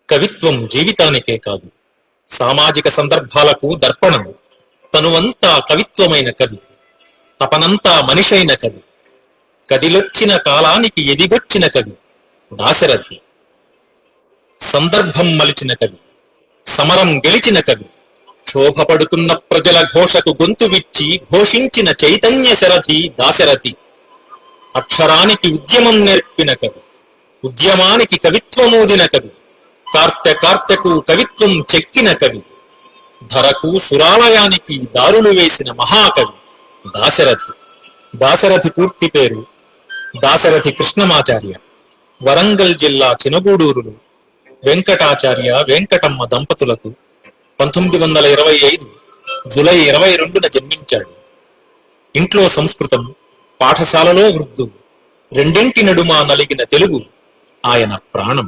కవిత్వం జీవితానికే కాదు, సామాజిక సందర్భాలకు దర్పణం. తనువంతా కవిత్వమైన కవి, తపనంతా మనిషైన కవి, కదిలొచ్చిన కాలానికి ఎదిగొచ్చిన కవి దాశరథి. సందర్భం మలిచిన కవి, సమరం గెలిచిన కవి, క్షోభపడుతున్న ప్రజల ఘోషకు గొంతు విచ్చి ఘోషించిన చైతన్య శరథి దాశరథి. అక్షరానికి ఉద్యమం నేర్పిన కవి, ఉద్యమానికి కవిత్వమూదిన కవి, కార్తెకు కవిత్వం చెక్కిన కవి, ధరకు సురాలయానికి దారులు వేసిన మహాకవి దాశరథి. దాశరథి పూర్తి పేరు దాశరథి కృష్ణమాచార్య. వరంగల్ జిల్లా చినగూడూరులో వెంకటాచార్య వెంకటమ్మ దంపతులకు 1925 జూలై 22న జన్మించాడు. ఇంట్లో సంస్కృతం, పాఠశాలలో ఉర్దూ, రెండింటి నడుమ నలిగిన తెలుగు ఆయన ప్రాణం.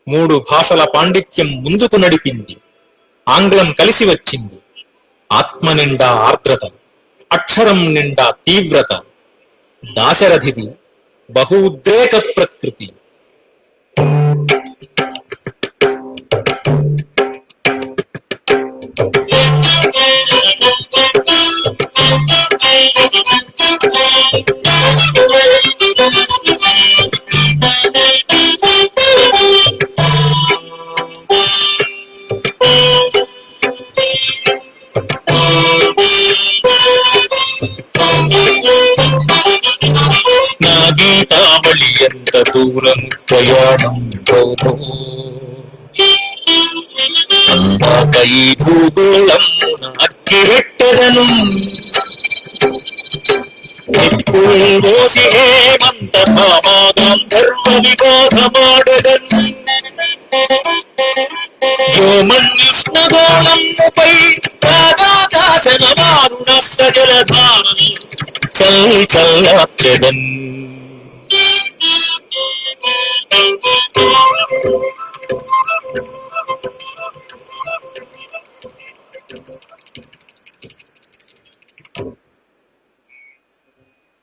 3 భాషల పాండిత్యం ముందుకు నడిపింది. ఆంగ్లం కలిసి వచ్చింది. ఆత్మ నిండా ఆర్ద్రత, అక్షరం నిండా తీవ్రత. దాశరథిది బహు ఉద్రేక ప్రకృతి. నా గీతావళి ఎంత దూరం ప్రయాణం పోను, అందాక ఈ భూగోళమున అక్కిరెట్టెదను. నిప్పుల్లోసి హేమంత భామాగాంధర్వ వివాహమాడెదను. వ్యోమన్యుష్ణగోళముపై రాగాకాశన వారుణ సజలధారని చల్లి చల్లాచెదన్.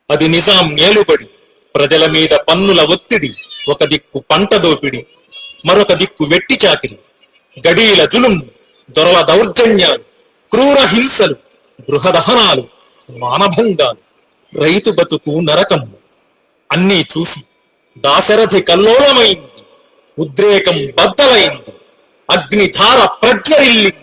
అది నిజాం ఏలుబడి, ప్రజల మీద పన్నుల ఒత్తిడి. ఒక దిక్కు పంట దోపిడి, మరొక దిక్కు వెట్టి చాకిరి, గడీల జులుం, దొరల దౌర్జన్యాలు, క్రూర హింసలు, గృహదహనాలు, మానభంగాలు, రైతు బతుకు నరకం. అన్నీ చూసి దాశరథి కల్లోలమైంది. ఉద్రేకం బద్దలైంది. అగ్నిధార ప్రజ్వరిల్లింది.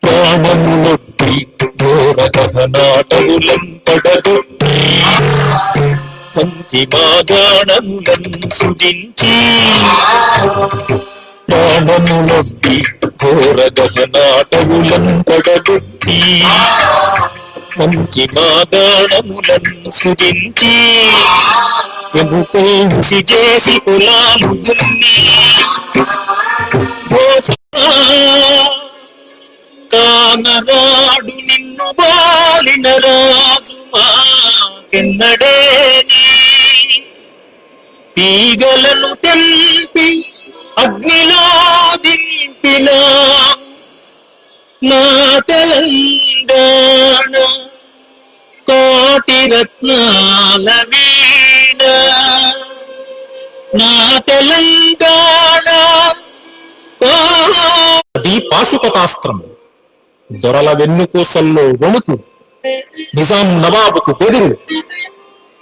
ప్రాణములొట్టి ఘోర గహనాటములంపడగొట్టి మంచి మాగాణములను సృజించి ప్రాణములొట్టి ఘోర గహనాటములంపడగొట్టి మంచి మాగాణములను సృజించి ఎముకూసి చేసి పొలాలు దున్ని కానరాడు నిన్ను బాలిన రాజు మాకెన్నడేని తీగలను తెంపి అగ్నిలో దింపిన నా తెలంగాణ కోటి రత్నాల వీణ నా తెలంగాణ అది పాశుపతాస్త్రం. దొరల వెన్నుపూసల్లో వణుకు, నిజాం నవాబుకు బెదురు.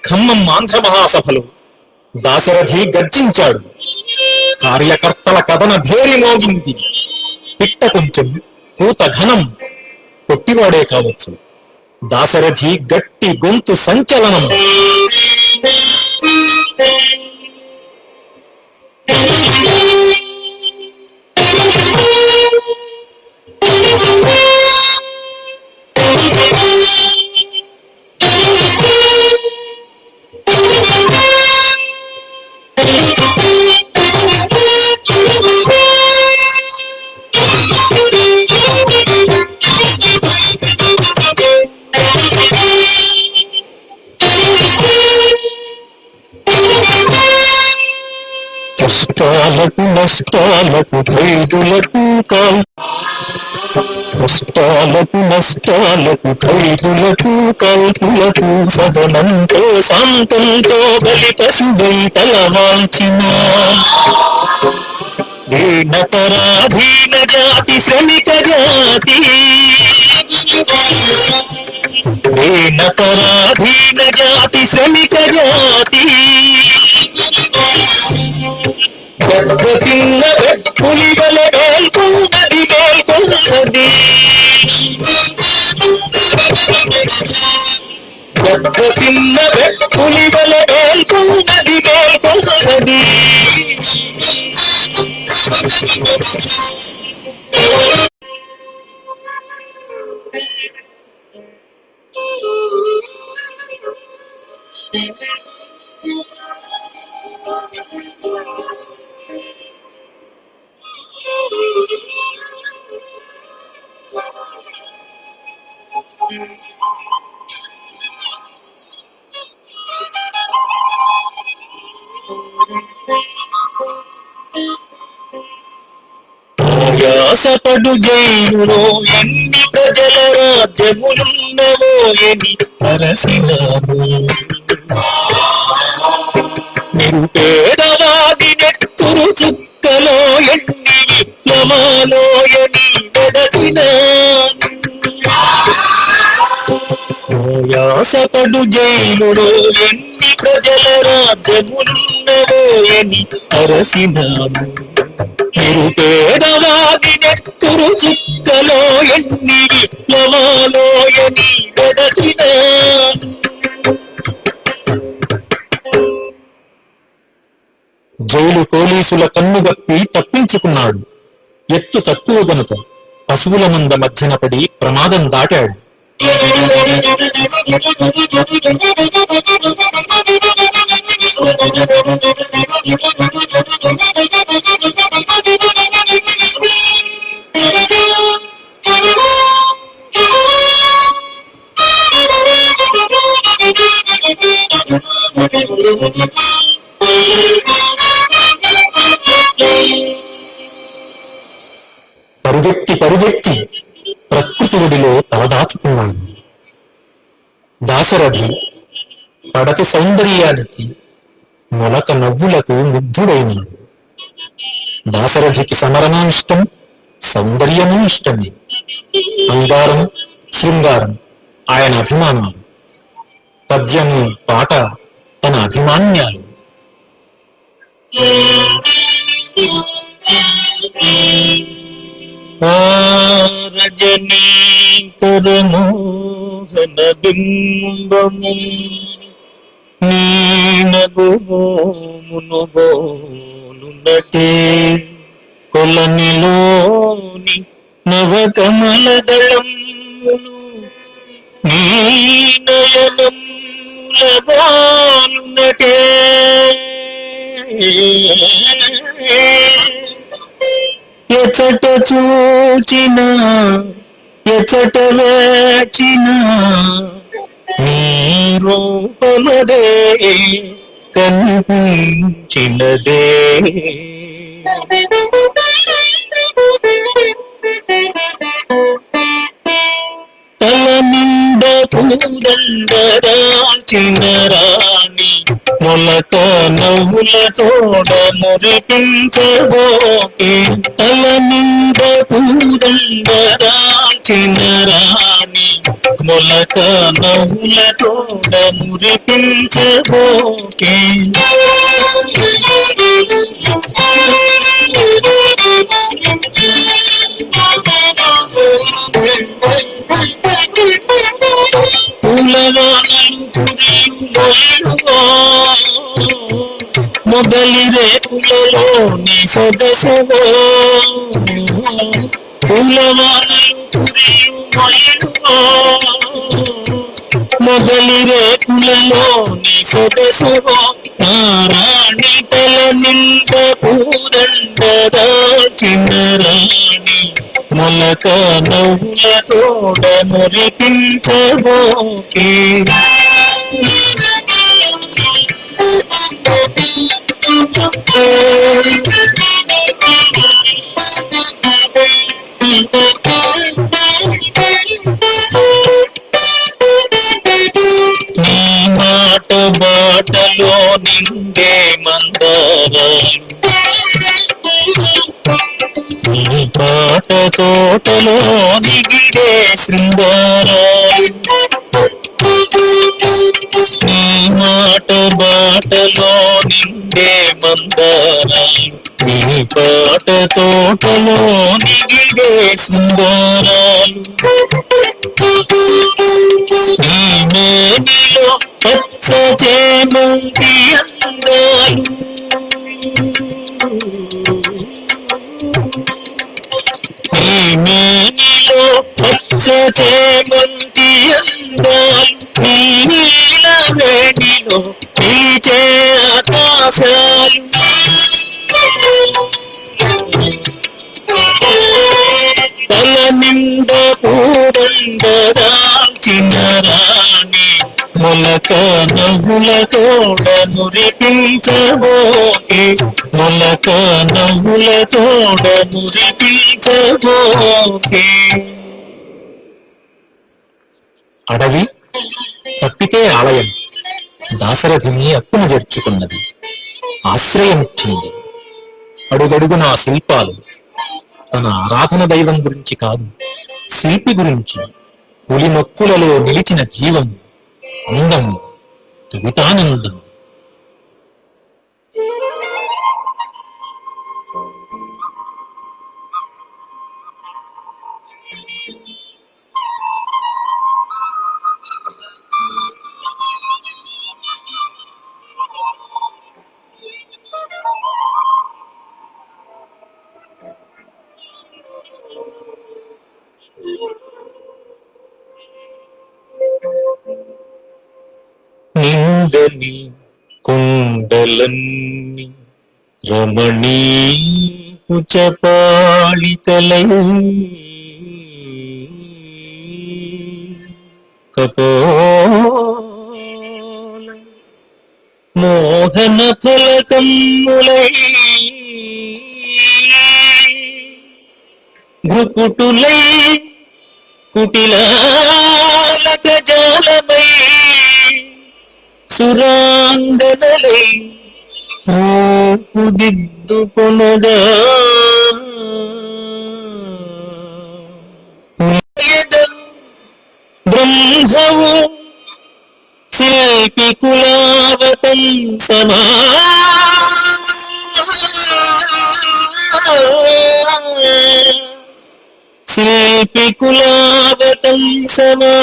ఖమ్మం ఆంధ్ర మహాసభలో దాశరథి గర్జించాడు. కార్యకర్తల కథన భేరి మోగింది. పిట్ట కొంచెం కూత ఘనం, పొట్టివాడే కావచ్చు. దాశరథి గట్టి గొంతు సంచలనం. కష్టాలకు నష్టాలకు ఖైదులకు కష్టాలకు నష్టాలకు ఖైదులకు కాల్పులకు సహనంతో శాంతంతో బలి పశువై తలవాల్చిన దీనపరాధీన జాతి శ్రమిక జాతి దీనపరాధీన జాతి శ్రమిక జాతి దెబ్బతిన్న పులివల మేల్కొన్నది మేల్కొన్నది దెబ్బతిన్న పులివల మేల్కొన్నది మేల్కొన్నది ప్రయాసపడు జైలులో ఎన్ని ప్రజల రాజ్యములున్నవో ఎని తరసినాము. నిరుపేదవాది నెత్తురు చుక్కలో ఎన్ని విప్లవాలో ఎని వెదకినాను. ప్రయాసపడు జైలులో ఎన్ని ప్రజల రాజ్యములున్నవో ఎని తరసినాము. నిరుపేదవాది నెత్తురు చుక్కలో ఎన్ని విప్లవాలో ఎని వెదకినాను. జైలు పోలీసుల కన్నుగప్పి తప్పించుకున్నాడు. ఎత్తు తక్కువ గనుక పశువుల మంద మధ్యన పడి ప్రమాదం దాటాడు. పరుగెత్తి పరుగెత్తి ప్రకృతి ఒడిలో తలదాచుకున్నాడు. దాశరథి పడతి సౌందర్యానికి మొలక నవ్వులకు ముగ్ధుడైనాడు. దాశరథికి సమరణ ఇష్టం, సౌందర్యము ఇష్టమే. అంగారం, శృంగారం ఆయన అభిమానాలు. పద్యం, పాట తన అభిమాన్యాలు. ఆ రజనీకర మోహన బింబము నీనగుమోమునుగోలునటే కొలనిలోని నవకమల దళములు నీ నయనములగాలునటే ఎచట చూచిన ఎచట వేచిన నీ రూపమదే కనిపించినదే తల నిండ పూదండరాల్చిన రాణి మొలక నవ్వుల తోడ మురిపించబోకే తల నిండ పూదండరాల్చిన రాణి మొలక నవ్వుల తోడ మురిపించబోకే పూలవానలు కురియు మొయలుగో మొగలి రేకులలోని సొగసుగో పూలవానలు కురియు మొయలుగో మొగలి రేకులలోని సొగసుగో నారాణి తల నిండ పూదండదాల్చిన రాణి మొలక నవ్వుల తోడ మురిపించబోకే నీ మాట బాటలో నిండే మందారాలు నీ పాట తోటలో నిగిడే శృంగారాలు నీ మాట బాటలో నిండే మందారాలు నీ పాట తోటలో నిగిడే శృంగారాలు నీ మేనిలో పచ్చ చేమంతి అందాలు నీ మేనిలో పచ్చ చేమంతి అందాలు నీ నీల వేణిలో పీచే ఆకాశాలు తల నిండ పూదండదాల్చిన రాణి మొలక నవ్వుల తోడ మురిపించబోకే మొలక నవ్వుల తోడ మురిపించబోకే అడవి తప్పితే ఆలయం దాశరథిని అక్కున చేర్చుకున్నది ఆశ్రయమిచ్చింది అడుగడుగున శిల్పాలు తన ఆరాధన దైవం గురించి కాదు శిల్పి గురించి పులి మొక్కులలో నిలిచిన జీవం అందం కవితానందం నిందని కుండలన్ని రమణీ కుచపాళికలై కపోల మోహన ఫలకములై భృకుటులై కుటిలాలక జాలమై సురాంగనలై రూపుదిద్దుకొనగా బ్రహ్మవు శిల్పి కులావతం సమా శిల్పి కులాగతం సమా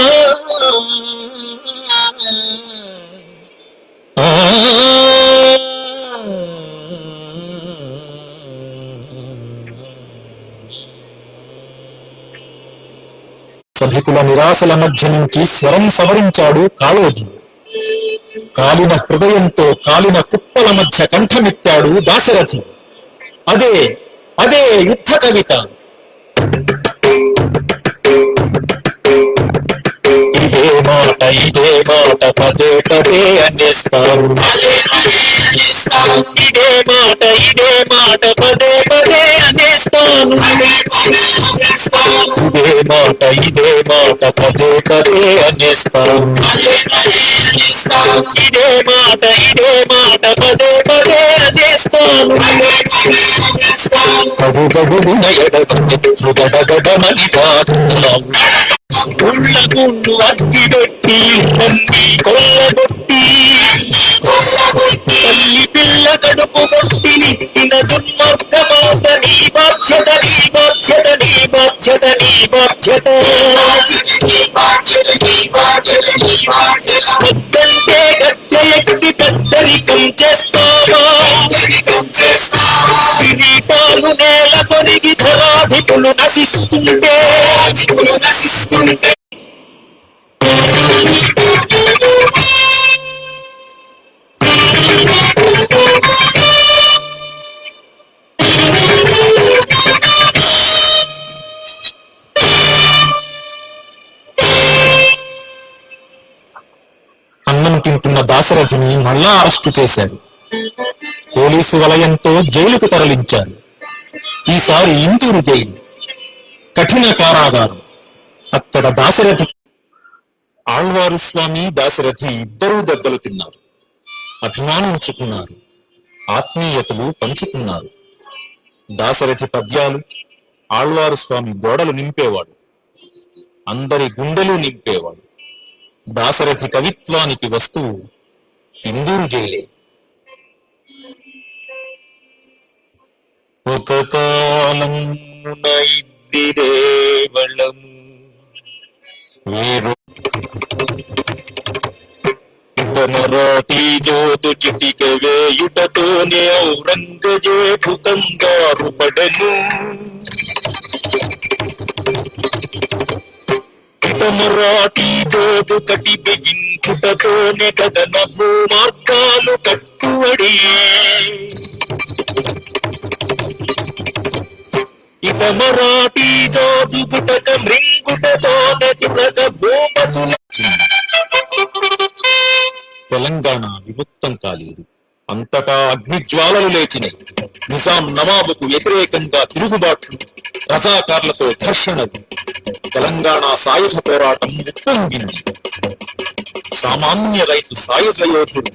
సభికుల నిరాశల మధ్య నుంచి స్వరం సవరించాడు కాళోజీ. కాలిన హృదయంతో కాలిన కుప్పల మధ్య కంఠమెత్తాడు దాశరథి. అదే అదే యుద్ధ కవిత. ఇదే మాట పదే పదే అనేస్తాను. ఇదే మాట పదే పదే అనేస్తాను. ఇదే మాట పదే పదే అనేస్తాను. ఇదే మాట పదే పదే అనేస్తాను. గడుగడున ఎడగెత్తు గడగడమని రాతున్నావు. గుళ్ళ గుళ్ళు అగ్గిపెట్టి అన్ని కొల్లగొట్టి తల్లి పిల్ల కడుపు కొట్టి నిట్టిన దుర్మార్గమాత నీ బాధ్యత నీ బాధ్యత నీ బాధ్యత నీ బాధ్యత. వద్దంటే గద్దె ఎక్కి పెద్దరికం చేస్తావా? కిరీటాలు నేల కొరిగి ధరాధికులు నశిస్తుంటే అన్నం తింటున్న దాశరథిని మళ్ళా అరెస్టు చేశారు. పోలీసు వలయంతో జైలుకు తరలించారు. ఈసారి ఇందూరు జైలు, కఠిన కారాగారం. అక్కడ దాశరథి ఆళ్వారు స్వామి దాశరథి ఇద్దరూ దెబ్బలు తిన్నారు, అభిమానించుకున్నారు, ఆత్మీయతలు పంచుకున్నారు. దాశరథి పద్యాలు ఆళ్వారు స్వామి గోడలు నింపేవాడు, అందరి గుండెలు నింపేవాడు. దాశరథి కవిత్వానికి వస్తువు ఇందూరు జైలే. ఒక కాలమున ఇద్దిరేవళము వేరు మరాఠీ జోతు చిటిక వేయుటతోనే ఔరంగజేబు కంగారు పడెను. మరాఠీ జోతు కటి బిగించుటతోనే గగన భూమార్గాలు కట్టువడియే. ఇట మరాఠీ జోతు గుటక మృంగుటతోనే దురగ భూపతుల. తెలంగాణ విముక్తం కాలేదు. అంతటా అగ్నిజ్వాలలు లేచినాయి. నిజాం నవాబుకు వ్యతిరేకంగా తిరుగుబాట్లు, రజాకార్లతో ఘర్షణలు. తెలంగాణ సాయుధ పోరాటం ఉప్పొంగింది. సామాన్య రైతు సాయుధ యోధుడు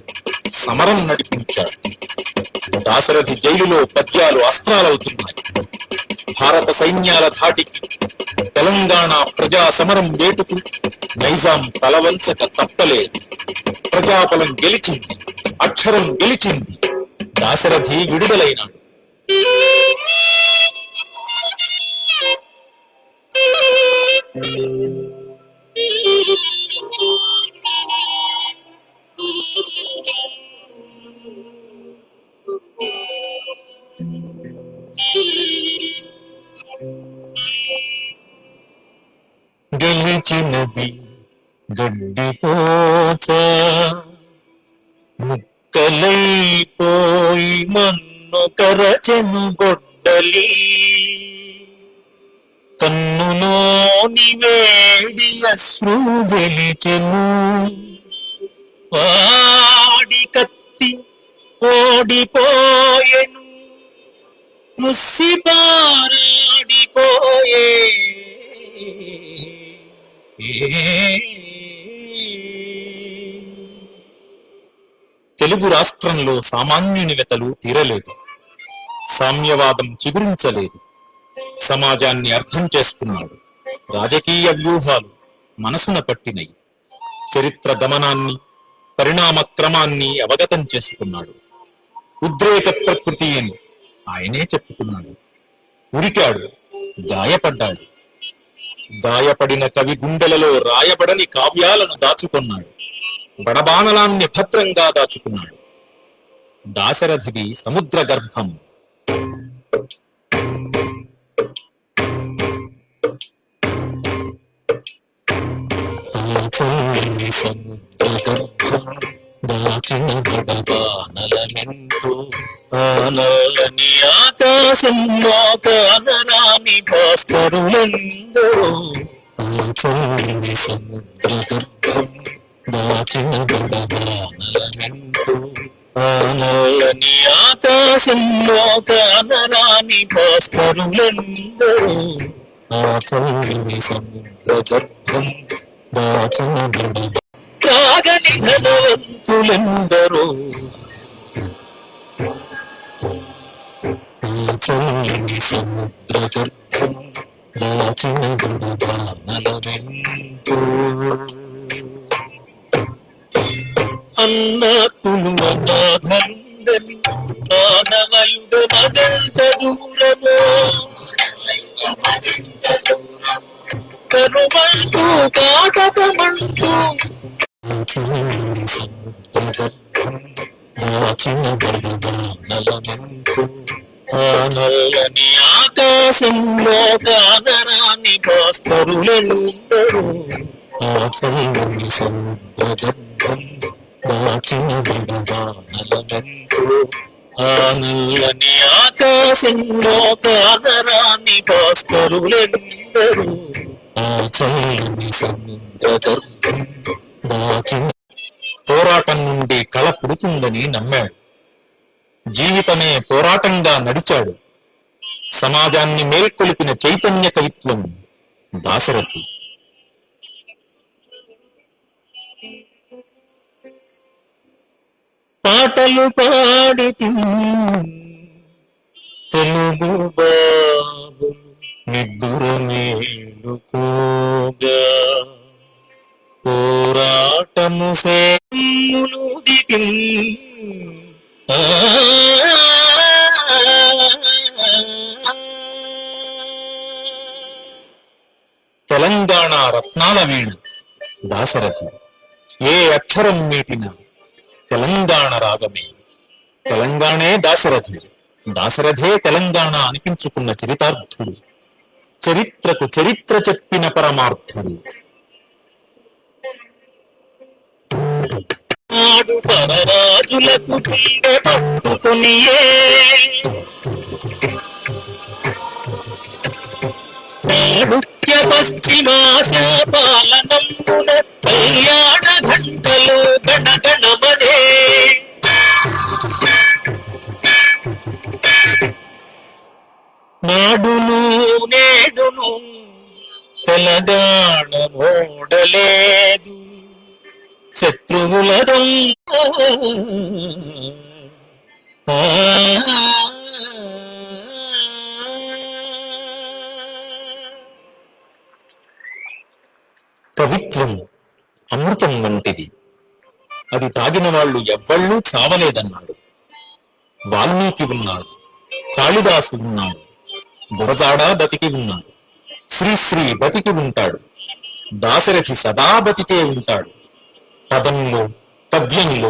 సమరం నడిపించాడు. దాశరథి జైలులో పద్యాలు అస్త్రాలవుతున్నాయి. భారత సైన్యాల ధాటికి, తెలంగాణ ప్రజా సమరం వేటుకు నైజాం తలవంచక తప్పలేదు. ప్రజాబలం గెలిచింది, అక్షరం గెలిచింది. దాశరథి విడుదలైనాడు. గెలిచినది గడ్డిపోచ ముక్కలైపోయి మన్ను కరచెను గొడ్డలి. కన్నులోని వేడి అశ్రు గెలిచెను. వాడి కత్తి ఓడిపోయెను, ముసిపారాడిపోయే. తెలుగు రాష్ట్రంలో సామాన్యుని వెతలు తీరలేదు. సామ్యవాదం చిగురించలేదు. సమాజాన్ని అర్థం చేసుకున్నాడు. రాజకీయ వ్యూహాలు మనసున పట్టినయి. చరిత్ర గమనాన్ని, పరిణామ క్రమాన్ని అవగతం చేసుకున్నాడు. ఉద్రేక ప్రకృతి అని ఆయనే చెప్పుకున్నాడు. ఉరికాడు, గాయపడ్డాడు, గాయపడిన కవి గుండెలలో రాయబడని కావ్యాలను దాచుకున్నాడు. బడబానలాన్ని భద్రంగా దాచుకున్నాడు. దాశరథివి సముద్ర గర్భం. సముద్ర గర్భం దాచిన బడబానలమెంతో ఆనలని ఆకాశంలో కానరాని భాస్కరులెందరో. చల్లని సముద్ర గర్భం దాచిన బడబానలమెంతో ఆనలని ఆకాశంలో కానరాని భాస్కరులెందరో. చల్లని సముద్ర గర్భం దాచిన బడబ త్యాగని ధనవంతులెందరో. చల్లని సముద్ర గర్భం దాచిన బడబానలమెంతో. అన్నాతులు అనాథలుండని మానవయుగ మదంత దూరమో. కరుమంటూ కాకమంటూ చల్లని సముద్ర గర్భం దాచిన బడబానలమెంతో ఆనల్లని ఆకాశంలో కానరాని భాస్కరులెందరో. చల్లని సముద్ర గర్భం దాచిన బడబానలమెంతో ఆనల్లని ఆకాశంలో కానరాని భాస్కరులెందరో. చల్లని సముద్ర గర్భం దాచిన. పోరాటం నుండి కళ పుడుతుందని నమ్మాడు. జీవితమే పోరాటంగా నడిచాడు. సమాజాన్ని మేల్కొలిపిన చైతన్య కవిత్వం దాశరథి. పాటలు పాడి తెలుగు బాబులు నిద్దుర మేలుకోగా. పోరాటము సేములు దిగి తెలంగాణ రత్నాల వీణ దాశరథి. ఏ అక్షరం మీటినా తెలంగాణ రాగమే. తెలంగాణే దాశరథి, దాశరథే తెలంగాణ అనిపించుకున్న చరితార్థుడు. చరిత్రకు చరిత్ర చెప్పిన పరమార్థుడు. నాడు పరరాజులకు గుండె పట్టుకునియే ముఖ్య పశ్చిమాశా పాలనంబున కళ్యాణ ఘంటలు గణగణమనే. నాడును నేడును తెలంగాణ మోడలేదు. శత్రువుల కవిత్వం అమృతం వంటిది. అది తాగిన వాళ్ళు ఎవ్వళ్ళూ చావలేదన్నాడు. వాల్మీకి ఉన్నాడు, కాళిదాసు ఉన్నాడు, గురజాడ బతికి ఉన్నాడు, శ్రీశ్రీ బతికి ఉంటాడు. దాశరథి సదా బతికే ఉంటాడు. పదంలో, పద్యంలో,